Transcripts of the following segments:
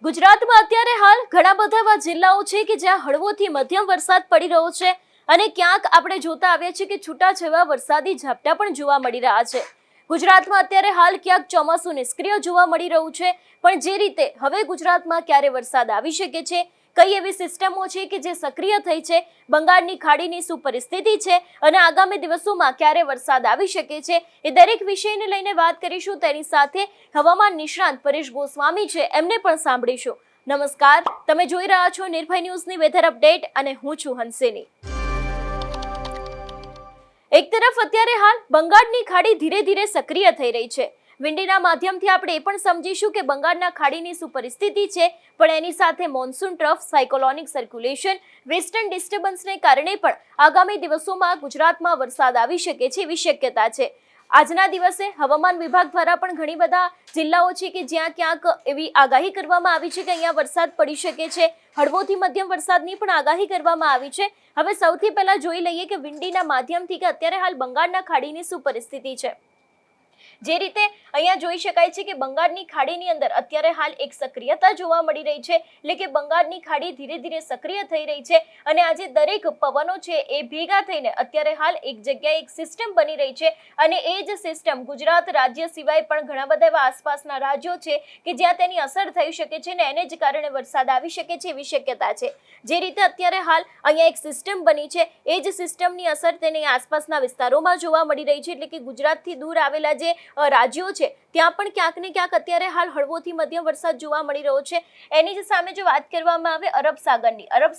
ગુજરાતમાં અત્યારે હાલ ઘણા બધા એવા જિલ્લાઓ છે કે જ્યાં હળવોથી મધ્યમ વરસાદ પડી રહ્યો છે અને ક્યાંક આપણે જોતા આવ્યા છીએ કે છૂટાછવાયા વરસાદી ઝાપટા પણ જોવા મળી રહ્યા છે। ગુજરાતમાં અત્યારે હાલ ક્યાંક ચોમાસું નિષ્ક્રિય જોવા મળી રહ્યું છે, પણ જે રીતે હવે ગુજરાતમાં ક્યારે વરસાદ આવી શકે છે, કઈ એવી સિસ્ટમો છે કે જે સક્રિય થઈ છે, બંગાળની ખાડીની શું પરિસ્થિતિ છે અને આગામી દિવસોમાં ક્યારે વરસાદ આવી શકે છે, એ દરેક વિષયને લઈને વાત કરીશું। તેની સાથે હવામાન નિષ્ણાંત પરેશ ગોસ્વામી છે, એમને પણ સાંભળીશું। નમસ્કાર, તમે જોઈ રહ્યા છો નિર્ભય ન્યૂઝની વેધર અપડેટ અને હું છું હંસિની। એક તરફ અત્યારે હાલ બંગાળની ખાડી ધીરે ધીરે સક્રિય થઈ રહી છે। વિંડીના માધ્યમથી આપણે એ પણ સમજીશું કે બંગાળના ખાડીની શું પરિસ્થિતિ છે, પણ એની સાથે monsoon trough, cyclonic circulation, western ડિસ્ટર્બન્સને કારણે પણ આગામી દિવસોમાં ગુજરાતમાં વરસાદ આવી શકે છે એવી શક્યતા છે। આજના દિવસે હવામાન વિભાગ દ્વારા પણ ઘણી બધા જિલ્લાઓ છે કે જ્યાં ક્યાંક એવી આગાહી કરવામાં આવી છે કે અહીંયા વરસાદ પડી શકે છે। હળવોથી મધ્યમ વરસાદની પણ આગાહી કરવામાં આવી છે। હવે સૌથી પહેલા જોઈ લઈએ કે વિંડીના માધ્યમથી કે અત્યારે હાલ બંગાળના ખાડીની શું પરિસ્થિતિ છે। જે રીતે અહીંયા જોઈ શકાય છે કે બંગાળની ખાડીની અંદર અત્યારે હાલ એક સક્રિયતા જોવા મળી રહી છે, એટલે કે બંગાળની ખાડી ધીરે ધીરે સક્રિય થઈ રહી છે અને આજે દરેક પવનો છે એ ભેગા થઈને અત્યારે હાલ એક જગ્યાએ એક સિસ્ટમ બની રહી છે અને એ જ સિસ્ટમ ગુજરાત રાજ્ય સિવાય પણ ઘણા બધા એવા આસપાસના રાજ્યો છે કે જ્યાં તેની અસર થઈ શકે છે ને એને જ કારણે વરસાદ આવી શકે છે એવી શક્યતા છે। જે રીતે અત્યારે હાલ અહીંયા એક સિસ્ટમ બની છે, એ જ સિસ્ટમની અસર તેની આસપાસના વિસ્તારોમાં જોવા મળી રહી છે, એટલે કે ગુજરાતથી દૂર આવેલા જે રાજ્યો છે ત્યાં પણ ક્યાંક ને ક્યાંક અત્યારે હાલ હળવોથી મધ્યમ વરસાદ જોવા મળી રહ્યો છે। એની જ સામે જો વાત કરવામાં આવે અરબ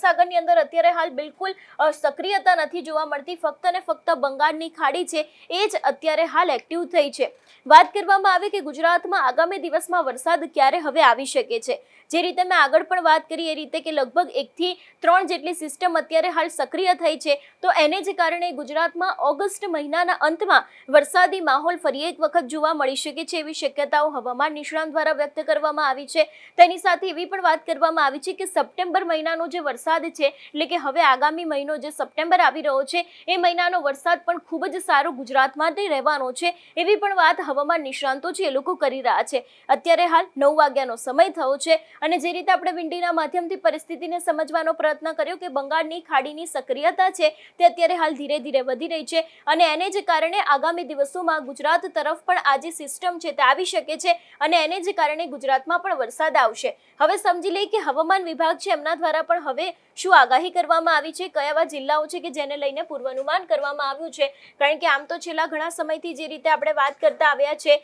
સાગરની અંદર અત્યારે હાલ બિલકુલ સક્રિયતા નથી જોવા મળતી, ફક્ત ને ફક્ત બંગાળની ખાડી છે એ જ અત્યારે હાલ એક્ટિવ થઈ છે। વાત કરવામાં આવે કે ગુજરાતમાં આગામી દિવસમાં વરસાદ ક્યારે હવે આવી શકે છે, જે રીતે મેં આગળ પણ વાત કરી એ રીતે કે લગભગ 1 થી 3 જેટલી સિસ્ટમ અત્યારે હાલ સક્રિય થઈ છે, તો એને જ કારણે ગુજરાતમાં ઓગસ્ટ મહિનાના અંતમાં વરસાદી માહોલ ફરી એક વખત જોવા મળી શકે છે એવી શક્યતાઓ હવામાન નિષ્ણાંત દ્વારા વ્યક્ત કરવામાં આવી છે। તેની સાથે એવી પણ વાત કરવામાં આવી છે કે સપ્ટેમ્બર મહિનાનો જે વરસાદ છે, એટલે કે હવે આગામી મહિનો જે સપ્ટેમ્બર આવી રહ્યો છે એ મહિનાનો વરસાદ પણ ખૂબ જ સારો ગુજરાત માટે રહેવાનો છે એવી પણ વાત હવામાન નિષ્ણાંતો છે એ લોકો કરી રહ્યા છે। અત્યારે હાલ 9 વાગ્યાનો સમય થયો છે અને જે રીતે આપણે વિંડીના માધ્યમથી પરિસ્થિતિને સમજવાનો પ્રયત્ન કર્યો કે બંગાળની ખાડીની સક્રિયતા છે તે અત્યારે હાલ ધીરે ધીરે વધી રહી છે અને એને જ કારણે આગામી દિવસોમાં ગુજરાત તરફ પણ આ જે સિસ્ટમ છે તે આવી શકે છે અને એને જ કારણે ગુજરાતમાં પણ વરસાદ આવશે। હવે સમજી લઈએ કે હવામાન વિભાગ છે એમના દ્વારા પણ હવે શું આગાહી કરવામાં આવી છે, કયા એવા જિલ્લાઓ છે કે જેને લઈને પૂર્વાનુમાન કરવામાં આવ્યું છે, કારણ કે આમ તો છેલ્લા ઘણા સમયથી જે રીતે આપણે વાત કરતા આવ્યા છે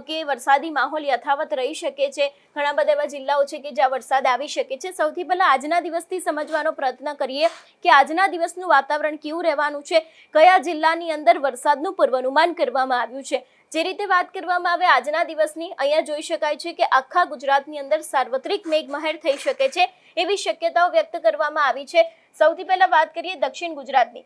કે વરસાદી માહોલ યથાવત રહી શકે છે, ઘણા બધા એવા જિલ્લાઓ છે કે જ્યાં વરસાદ આવી શકે છે। સૌથી પહેલા આજના દિવસથી સમજવાનો પ્રયત્ન કરીએ કે આજના દિવસનું વાતાવરણ કેવું રહેવાનું છે, કયા જિલ્લાની અંદર વરસાદનું પૂર્વાનુમાન કરવામાં આવ્યું છે। જે રીતે વાત કરવામાં આવે આજના દિવસની, અહીંયા જોઈ શકાય છે કે આખા ગુજરાતની અંદર સાર્વત્રિક મેઘમહેર થઈ શકે છે એવી શક્યતાઓ વ્યક્ત કરવામાં આવી છે। સૌથી પહેલા વાત કરીએ દક્ષિણ ગુજરાતની।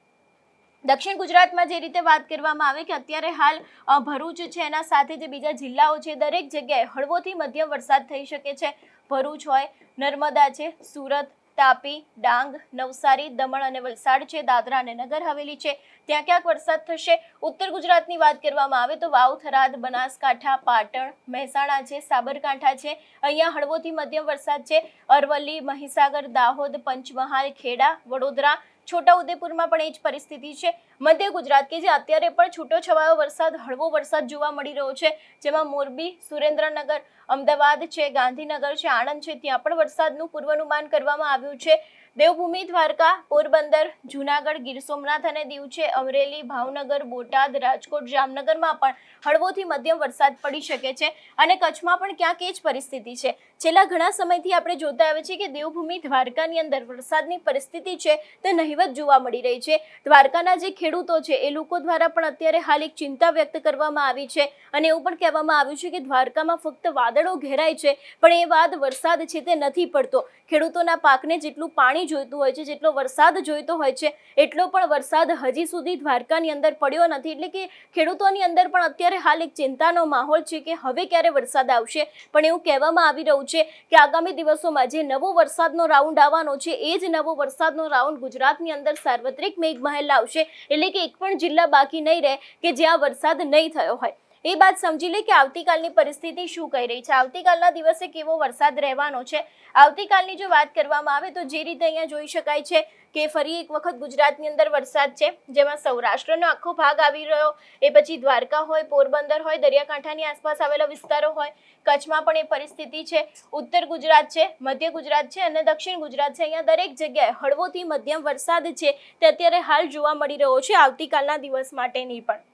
દક્ષિણ ગુજરાતમાં જે રીતે વાત કરવામાં આવે કે અત્યારે હાલ ભરૂચ છે એના સાથે જે બીજા જિલ્લાઓ છે દરેક જગ્યાએ હળવોથી મધ્યમ વરસાદ થઈ શકે છે। ભરૂચ હોય, નર્મદા છે, સુરત, તાપી, ડાંગ, નવસારી, દમણ અને વલસાડ છે, દાદરા અને નગર હવેલી છે, ત્યાં ક્યાંક વરસાદ થશે। ઉત્તર ગુજરાતની વાત કરવામાં આવે તો વાવ, થરાદ, બનાસકાંઠા, પાટણ, મહેસાણા છે, સાબરકાંઠા છે, અહીંયા હળવોથી મધ્યમ વરસાદ છે। અરવલ્લી, મહીસાગર, દાહોદ, પંચમહાલ, ખેડા, વડોદરા, છોટાઉદેપુરમાં પણ એ જ પરિસ્થિતિ છે। મધ્ય ગુજરાત કે જે અત્યારે પણ છૂટો છવાયો વરસાદ, હળવો વરસાદ જોવા મળી રહ્યો છે, જેમાં મોરબી, સુરેન્દ્રનગર, અમદાવાદ છે, ગાંધીનગર છે, આણંદ છે, ત્યાં પણ વરસાદનું પૂર્વાનુમાન કરવામાં આવ્યું છે। દેવભૂમિ દ્વારકા, પોરબંદર, જૂનાગઢ, ગીર સોમનાથ અને દીવ છે, અમરેલી, ભાવનગર, બોટાદ, રાજકોટ, જામનગરમાં પણ હળવોથી મધ્યમ વરસાદ પડી શકે છે અને કચ્છમાં પણ ક્યાંક એ જ પરિસ્થિતિ છે। છેલ્લા ઘણા સમયથી આપણે જોતા આવે છે કે દેવભૂમિ દ્વારકાની અંદર વરસાદની પરિસ્થિતિ છે તે નહિવત જોવા મળી રહી છે। દ્વારકાના જે ખેડૂતો છે એ લોકો દ્વારા પણ અત્યારે હાલ એક ચિંતા વ્યક્ત કરવામાં આવી છે અને એવું પણ કહેવામાં આવ્યું છે કે દ્વારકામાં ફક્ત વાદળો ઘેરાય છે પણ એ બાદ વરસાદ છે તે નથી પડતો। ખેડૂતોના પાકને જેટલું પાણી જોઈતું હોય છે, જેટલો વરસાદ જોઈતો હોય છે, એટલો પણ વરસાદ હજી સુધી દ્વારકાની અંદર પડ્યો નથી, એટલે કે ખેડૂતોની અંદર પણ અત્યારે હાલ એક ચિંતાનો માહોલ છે કે હવે ક્યારે વરસાદ આવશે। પણ એવું કહેવામાં આવી રહ્યું છે કે આગામી દિવસોમાં જે નવો વરસાદનો રાઉન્ડ આવવાનો છે એ જ નવો વરસાદનો રાઉન્ડ ગુજરાતની અંદર સાર્વત્રિક મેઘમહેર લાવશે, એટલે કે એક પણ જિલ્લા બાકી નહીં રહે કે જ્યાં વરસાદ નહીં થયો હોય। એ બાદ સમજી લે કે આવતીકાલની પરિસ્થિતિ શું કહી રહી છે, આવતીકાલના દિવસે કેવો વરસાદ રહેવાનો છે। આવતીકાલની જો વાત કરવામાં આવે તો જે રીતે અહીંયા જોઈ શકાય છે કે ફરી એક વખત ગુજરાતની અંદર વરસાદ છે, જેમાં સૌરાષ્ટ્રનો આખો ભાગ આવી રહ્યો, એ પછી દ્વારકા હોય, પોરબંદર હોય, દરિયાકાંઠાની આસપાસ આવેલા વિસ્તારો હોય, કચ્છમાં પણ એ પરિસ્થિતિ છે, ઉત્તર ગુજરાત છે, મધ્ય ગુજરાત છે અને દક્ષિણ ગુજરાત છે, અહીંયા દરેક જગ્યાએ હળવોથી મધ્યમ વરસાદ છે તે અત્યારે હાલ જોવા મળી રહ્યો છે આવતીકાલના દિવસ માટેની પણ।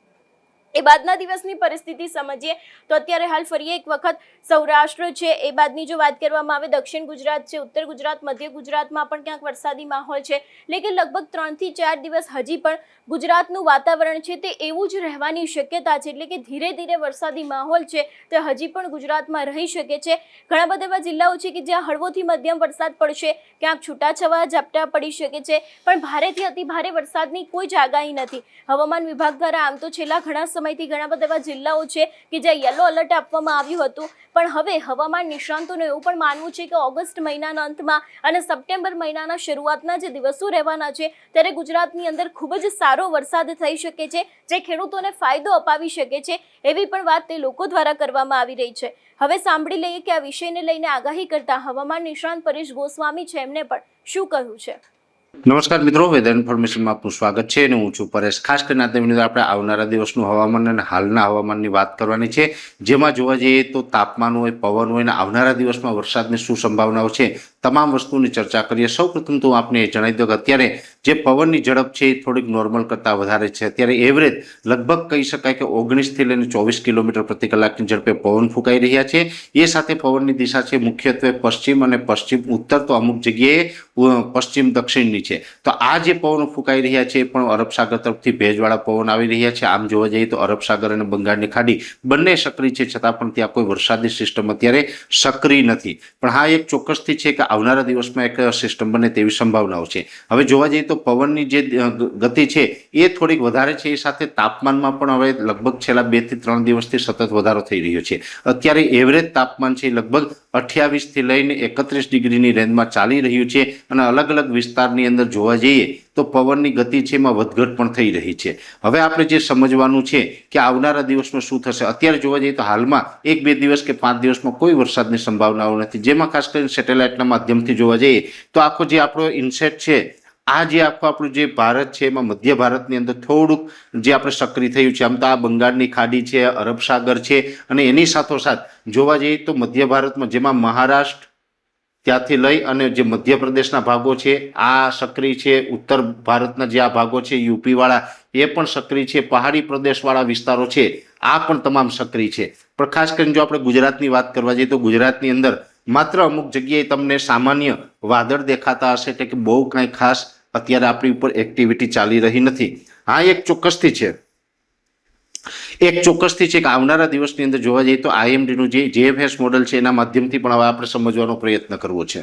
એ બાદના દિવસની પરિસ્થિતિ સમજીએ તો અત્યારે હાલ ફરી એક વખત સૌરાષ્ટ્ર છે, એ બાદની જો વાત કરવામાં આવે દક્ષિણ ગુજરાત છે, ઉત્તર ગુજરાત, મધ્ય ગુજરાતમાં પણ ક્યાંક વરસાદી માહોલ છે, એટલે કે લગભગ 3 થી 4 દિવસ હજી પણ ગુજરાતનું વાતાવરણ છે તે એવું જ રહેવાની શક્યતા છે, એટલે કે ધીરે ધીરે વરસાદી માહોલ છે તે હજી પણ ગુજરાતમાં રહી શકે છે। ઘણા બધા એવા જિલ્લાઓ છે કે જ્યાં હળવોથી મધ્યમ વરસાદ પડશે, ક્યાંક છૂટાછવાયા ઝાપટા પડી શકે છે, પણ ભારેથી અતિ ભારે વરસાદની કોઈ જ આગાહી નથી। હવામાન વિભાગ દ્વારા આમ તો છેલ્લા ઘણા સમયથી ઘણા બધા એવા જિલ્લાઓ છે કે જ્યાં યલો એલર્ટ આપવામાં આવ્યું હતું, પણ હવે હવામાન નિષ્ણાંતોનું એવું પણ માનવું છે કે ઓગસ્ટ મહિનાના અંતમાં અને સપ્ટેમ્બર મહિનાના શરૂઆતના જે દિવસો રહેવાના છે ત્યારે ગુજરાતની અંદર ખૂબ જ સારો વરસાદ થઈ શકે છે, જે ખેડૂતોને ફાયદો અપાવી શકે છે, એવી પણ વાત તે લોકો દ્વારા કરવામાં આવી રહી છે। હવે સાંભળી લઈએ કે આ વિષયને લઈને આગાહી કરતા હવામાન નિષ્ણાંત પરેશ ગોસ્વામી છે, એમને પણ શું કહ્યું છે। નમસ્કાર મિત્રો, વેધર ઇન્ફોર્મેશનમાં આપનું સ્વાગત છે અને હું છું પરેશ। ખાસ કરીને આપણે આવનારા દિવસનું હવામાન અને હાલના હવામાનની વાત કરવાની છે, જેમાં જોવા જઈએ તો તાપમાન હોય, પવન હોય અને આવનારા દિવસમાં વરસાદની શું સંભાવનાઓ છે, તમામ વસ્તુની ચર્ચા કરીએ। સૌપ્રથમ તો આપને જણાવી દઉં કે અત્યારે જે પવનની ઝડપ છે એ થોડીક નોર્મલ કરતાં વધારે છે। અત્યારે એવરેજ લગભગ કહી શકાય કે 19થી લઈને 24 કિલોમીટર પ્રતિ કલાકની ઝડપે પવન ફૂંકાઈ રહ્યા છે। એ સાથે પવનની દિશા છે મુખ્યત્વે પશ્ચિમ અને પશ્ચિમ ઉત્તર, તો અમુક જગ્યાએ પશ્ચિમ દક્ષિણની છે। તો આ જે પવનો ફૂંકાઈ રહ્યા છે એ પણ અરબ સાગર તરફથી ભેજવાળા પવન આવી રહ્યા છે। આમ જોવા જઈએ તો અરબ સાગર અને બંગાળની ખાડી બંને સક્રિય છે, છતાં પણ ત્યાં કોઈ વરસાદી સિસ્ટમ અત્યારે સક્રિય નથી। પણ હા, એક ચોક્કસથી છે કે આવનારા દિવસમાં એક સિસ્ટમ બને તેવી સંભાવનાઓ છે। હવે જોવા જઈએ તો પવનની જે ગતિ છે એ થોડીક વધારે છે, એ સાથે તાપમાનમાં પણ હવે લગભગ છેલ્લા 2 થી 3 દિવસથી સતત વધારો થઈ રહ્યો છે। અત્યારે એવરેજ તાપમાન છે લગભગ 28 થી લઈને 31 ડિગ્રીની રેન્જમાં ચાલી રહ્યું છે અને અલગ અલગ વિસ્તારની અંદર જોવા જઈએ તો પવનની ગતિ છે એમાં વધઘટ પણ થઈ રહી છે। હવે આપણે જે સમજવાનું છે કે આવનારા દિવસમાં શું થશે, અત્યારે જોવા જઈએ તો હાલમાં 1-2 દિવસ કે 5 દિવસમાં કોઈ વરસાદની સંભાવનાઓ નથી, જેમાં ખાસ કરીને સેટેલાઇટના માધ્યમથી જોવા જઈએ તો આખો જે આપણો ઇનસેટ છે, આ જે આખું આપણું જે ભારત છે એમાં મધ્ય ભારતની અંદર થોડુંક જે આપણે સક્રિય થયું છે। આમ તો આ બંગાળની ખાડી છે, અરબ સાગર છે અને એની સાથોસાથ જોવા જઈએ તો મધ્ય ભારતમાં જેમાં મહારાષ્ટ્ર ત્યાંથી લઈ અને જે મધ્યપ્રદેશના ભાગો છે આ સક્રિય છે, ઉત્તર ભારતના જે આ ભાગો છે યુપી વાળા એ પણ સક્રિય છે, પહાડી પ્રદેશવાળા વિસ્તારો છે આ પણ તમામ સક્રિય છે। પણ ખાસ કરીને જો આપણે ગુજરાતની વાત કરવા જઈએ તો ગુજરાતની અંદર માત્ર અમુક જગ્યાએ તમને સામાન્ય વાદળ દેખાતા હશે, એટલે કે બહુ કાંઈ ખાસ અત્યારે આપણી ઉપર એક્ટિવિટી ચાલી રહી નથી। હા, એક ચોક્કસથી છે કે આવનારા દિવસની અંદર જોવા જઈએ તો આઈએમડીનું જે જીએફએસ મોડલ છે એના માધ્યમથી પણ હવે આપણે સમજવાનો પ્રયત્ન કરવો છે।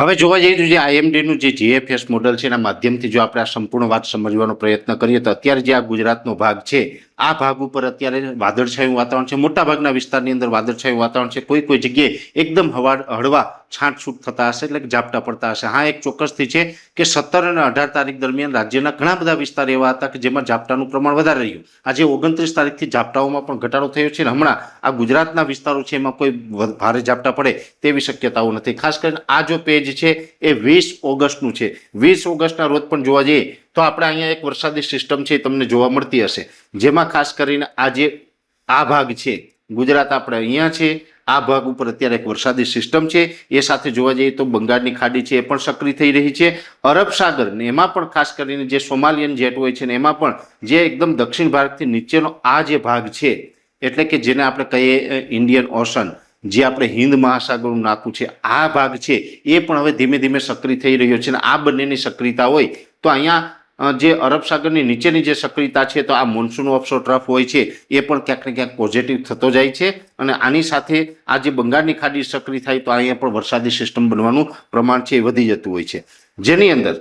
હવે જોવા જઈએ તો જે આઈએમડીનું જે જીએફએસ મોડલ છે એના માધ્યમથી જો આપણે આ સંપૂર્ણ વાત સમજવાનો પ્રયત્ન કરીએ તો અત્યારે જે આ ગુજરાતનો ભાગ છે આ ભાગ ઉપર અત્યારે વાદળછાયું વાતાવરણ છે, મોટાભાગના વિસ્તારની અંદર વાદળછાયું વાતાવરણ છે, કોઈ જગ્યાએ એકદમ હળવા છાંટછૂટ થતા હશે, એટલે કે ઝાપટા પડતા હશે। હા, એક ચોક્કસથી છે કે 17 અને 18 તારીખ દરમિયાન રાજ્યના ઘણા બધા વિસ્તાર એવા હતા કે જેમાં ઝાપટાનું પ્રમાણ વધારે રહ્યું। આજે 29 તારીખથી ઝાપટાઓમાં પણ ઘટાડો થયો છે અને હમણાં આ ગુજરાતના વિસ્તારો છે એમાં કોઈ ભારે ઝાપટા પડે તેવી શક્યતાઓ નથી। ખાસ કરીને આ જો પેજ છે એ 20 ઓગસ્ટનું છે। 20 ઓગસ્ટના રોજ પણ જોવા જઈએ તો આપણે અહીંયા એક વરસાદી સિસ્ટમ છે તમને જોવા મળતી હશે, જેમાં ખાસ કરીને આ ભાગ છે ગુજરાત આપણે અહીંયા છે, આ ભાગ ઉપર અત્યારે એક વરસાદી સિસ્ટમ છે। એ સાથે જોવા જઈએ તો બંગાળની ખાડી છે એ પણ સક્રિય થઈ રહી છે, અરબ સાગર ને એમાં પણ ખાસ કરીને જે સોમાલિયન જેટ હોય છે ને એમાં પણ જે એકદમ દક્ષિણ ભારતથી નીચેનો આ જે ભાગ છે, એટલે કે જેને આપણે કહીએ ઇન્ડિયન ઓશન, જે આપણે હિન્દ મહાસાગરનું નાતું છે, આ ભાગ છે એ પણ હવે ધીમે ધીમે સક્રિય થઈ રહ્યો છે। અને આ બંનેની સક્રિયતા હોય તો અહીંયા જે અરબ સાગરની નીચેની જે સક્રિયતા છે તો આ મોન્સૂન ઓફશોર ટ્રફ હોય છે એ પણ ક્યાંક ને ક્યાંક પોઝિટિવ થતો જાય છે અને આની સાથે આ જે બંગાળની ખાડી સક્રિય થાય તો અહીંયા પણ વરસાદી સિસ્ટમ બનવાનું પ્રમાણ છે એ વધી જતું હોય છે। જેની અંદર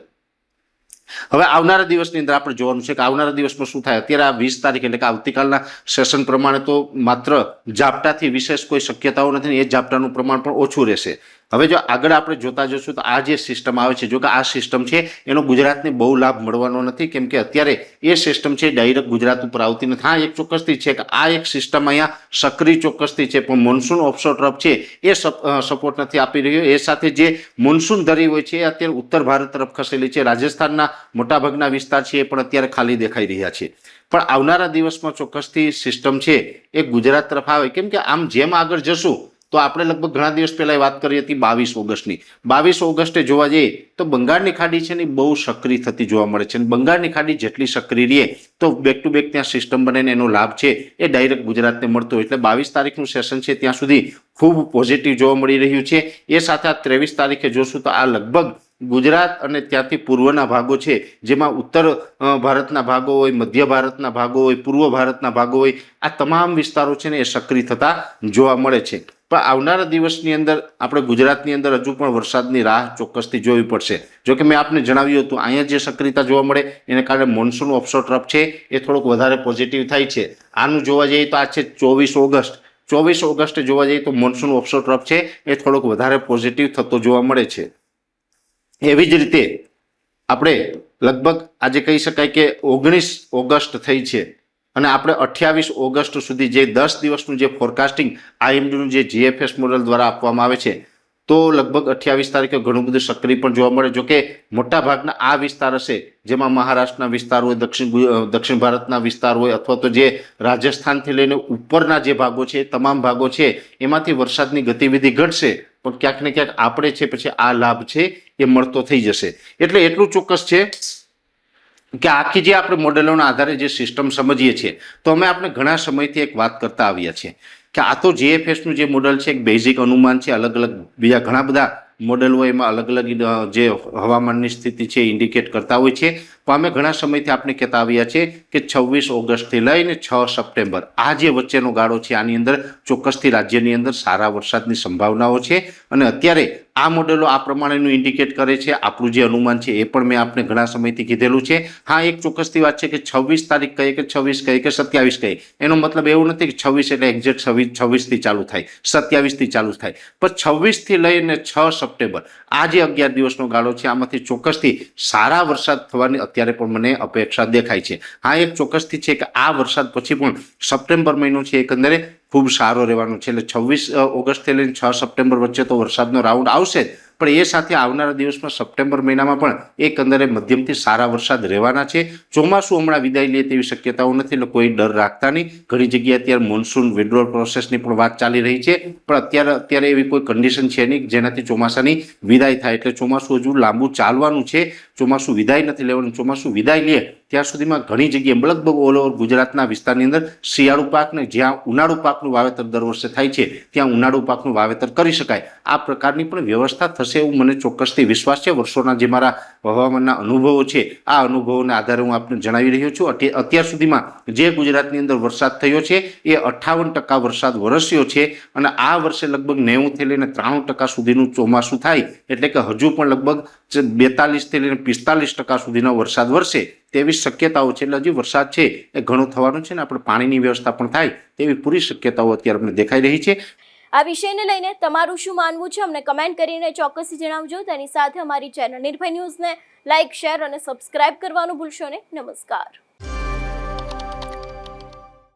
હવે આવનારા દિવસની અંદર આપણે જોવાનું છે કે આવનારા દિવસમાં શું થાય। અત્યારે આ 20 તારીખ એટલે કે આવતીકાલના સેશન પ્રમાણે તો માત્ર ઝાપટાથી વિશેષ કોઈ શક્યતાઓ નથી, એ ઝાપટાનું પ્રમાણ પણ ઓછું રહેશે। હવે જો આગળ આપણે જોતા જશું તો આ જે સિસ્ટમ આવે છે, જો કે આ સિસ્ટમ છે એનો ગુજરાતને બહુ લાભ મળવાનો નથી, કેમ કે અત્યારે એ સિસ્ટમ છે ડાયરેક્ટ ગુજરાત ઉપર આવતી નથી. હા, એક ચોક્કસથી છે કે આ એક સિસ્ટમ અહીંયા સક્રિય ચોક્કસથી છે, પણ મોન્સૂન ઓફશોર ટ્રફ છે એ સપોર્ટ નથી આપી રહ્યો. એ સાથે જે મોન્સૂન ધરી હોય છે એ અત્યારે ઉત્તર ભારત તરફ ખસેલી છે. રાજસ્થાનના મોટાભાગના વિસ્તાર છે એ પણ અત્યારે ખાલી દેખાઈ રહ્યા છે. પણ આવનારા દિવસમાં ચોક્કસથી સિસ્ટમ છે એ ગુજરાત તરફ આવે, કેમ કે આમ જેમ આગળ જશું તો આપણે લગભગ ઘણા દિવસ પહેલા વાત કરી હતી 22 ઓગસ્ટની. 22 ઓગસ્ટે જોવા જઈએ તો બંગાળની ખાડી છે ને બહુ સક્રિય થતી જોવા મળે છે. બંગાળની ખાડી જેટલી સક્રિય રહે તો બેક ટુ બેક ત્યાં સિસ્ટમ બને એનો લાભ છે એ ડાયરેક્ટ ગુજરાતને મળતો હોય. એટલે 22 તારીખનું સેશન છે ત્યાં સુધી ખૂબ પોઝિટિવ જોવા મળી રહ્યું છે. એ સાથે આ 23 તારીખે જોશું તો આ લગભગ ગુજરાત અને ત્યાંથી પૂર્વના ભાગો છે, જેમાં ઉત્તર ભારતના ભાગો હોય, મધ્ય ભારતના ભાગો હોય, પૂર્વ ભારતના ભાગો હોય, આ તમામ વિસ્તારો છે ને એ સક્રિય થતા જોવા મળે છે. પણ આવનારા દિવસની અંદર આપણે ગુજરાતની અંદર હજુ પણ વરસાદની રાહ ચોક્કસથી જોવી પડશે. જો કે મેં આપને જણાવ્યું હતું અહીંયા જે સક્રિયતા જોવા મળે એને કારણે મોન્સૂન ઓફશોર ટ્રફ છે એ થોડુંક વધારે પોઝિટિવ થાય છે. આનું જોવા જઈએ તો આ છે 24 ઓગસ્ટ. 24 ઓગસ્ટે જોવા જઈએ તો મોન્સૂન ઓફશોર ટ્રફ છે એ થોડોક વધારે પોઝિટિવ થતો જોવા મળે છે. એવી જ રીતે આપણે લગભગ આજે કહી શકાય કે 19 ઓગસ્ટ થઈ છે અને આપણે 28 ઓગસ્ટ સુધી જે 10 દિવસનું જે ફોરકાસ્ટિંગ આઈએમડીનું જે જીએફએસ મોડેલ દ્વારા આપવામાં આવે છે, તો લગભગ 28 તારીખે ઘણું બધું સક્રિય પણ જોવા મળે. જો કે મોટા ભાગના આ વિસ્તાર હશે જેમાં મહારાષ્ટ્રના વિસ્તાર હોય, દક્ષિણ ભારતના વિસ્તાર હોય, અથવા તો જે રાજસ્થાનથી લઈને ઉપરના જે ભાગો છે તમામ ભાગો છે એમાંથી વરસાદની ગતિવિધિ ઘટશે, પણ ક્યાંક ને ક્યાંક આપણે છે પછી આ લાભ છે એ મળતો થઈ જશે. એટલે એટલું ચોક્કસ છે કે આખી જે આપણે મોડેલોના આધારે જે સિસ્ટમ સમજીએ છીએ તો અમે આપણે ઘણા સમયથી એક વાત કરતા આવ્યા છીએ કે આ તો જીએફએસનું જે મોડેલ છે એક બેઝિક અનુમાન છે. અલગ અલગ બીજા ઘણા બધા મોડેલ હોય એમાં અલગ અલગ જે હવામાનની સ્થિતિ છે ઇન્ડિકેટ કરતા હોય છે. પણ અમે ઘણા સમયથી આપણે કહેતા આવ્યા છે કે 26 ઓગસ્ટથી લઈને 6 સપ્ટેમ્બર આ જે વચ્ચેનો ગાળો છે આની અંદર ચોક્કસથી રાજ્યની અંદર સારા વરસાદની સંભાવનાઓ છે. અને અત્યારે આ મોડેલો આ પ્રમાણેનું ઇન્ડિકેટ કરે છે. આપણું જે અનુમાન છે એ પણ મેં આપને ઘણા સમયથી કીધેલું છે. હા, એક ચોક્કસથી વાત છે કે 26 તારીખ કહીએ કે 26 કહીએ કે 27 કહીએ, એનો મતલબ એવું નથી કે 26 એટલે એક્ઝેક્ટ 26 થી ચાલુ થાય, 27 થી ચાલુ થાય, પણ 26 થી લઈને 6 સપ્ટેમ્બર આ જે 11 દિવસનો ગાળો છે આમાંથી ચોક્કસથી સારા વરસાદ થવાની અત્યારે પણ મને અપેક્ષા દેખાય છે. હા, એક ચોક્કસથી છે કે આ વરસાદ પછી પણ સપ્ટેમ્બર મહિનો છે એકંદરે ખૂબ સારો રહેવાનો છે. એટલે 26 ઓગસ્ટથી લઈને 6 સપ્ટેમ્બર વચ્ચે તો વરસાદનો રાઉન્ડ આવશે જ, પણ એ સાથે આવનારા દિવસમાં સપ્ટેમ્બર મહિનામાં પણ એકંદરે મધ્યમથી સારા વરસાદ રહેવાના છે. ચોમાસું હમણાં વિદાય લે તેવી શક્યતાઓ નથી, એટલે કોઈ ડર રાખતા નહીં. ઘણી જગ્યાએ અત્યારે મોન્સૂન વિડ્રોલ પ્રોસેસની પણ વાત ચાલી રહી છે, પણ અત્યારે એવી કોઈ કન્ડિશન છે નહીં જેનાથી ચોમાસાની વિદાય થાય. એટલે ચોમાસું હજુ લાંબુ ચાલવાનું છે. ચોમાસું વિદાય નથી લેવાનું. ચોમાસું વિદાય લે ત્યાં સુધીમાં ઘણી જગ્યાએ લગભગ ઓલ ઓવર ગુજરાતના વિસ્તારની અંદર શિયાળુ પાક ને જ્યાં ઉનાળુ પાકનું વાવેતર દર વર્ષે થાય છે ત્યાં ઉનાળુ પાકનું વાવેતર કરી શકાય આ પ્રકારની પણ વ્યવસ્થા થશે એવું મને ચોક્કસથી વિશ્વાસ છે. વર્ષોના જે મારા હવામાનના અનુભવો છે આ અનુભવોના આધારે હું આપને જણાવી રહ્યો છું. અત્યાર સુધીમાં જે ગુજરાતની અંદર વરસાદ થયો છે એ 58% વરસાદ વરસ્યો છે અને આ વર્ષે લગભગ 90 થી લઈને 93% સુધીનું ચોમાસું થાય, એટલે કે હજુ પણ લગભગ 42 થી લઈને 45% સુધીનો વરસાદ વરસે તેવી શક્યતાઓ છે. એટલે હજી વરસાદ છે એ ઘણો થવાનો છે ને આપણે પાણીની વ્યવસ્થા પણ થાય તેવી પૂરી શક્યતાઓ અત્યારે અમને દેખાઈ રહી છે. આ વિષયને લઈને તમારું શું માનવું છે અમને કમેન્ટ કરીને ચોક્કસથી જણાવજો. તેની સાથે અમારી ચેનલ નિર્ભય ન્યૂઝને લાઇક, શેર અને સબસ્ક્રાઇબ કરવાનું ભૂલશો નહીં. નમસ્કાર.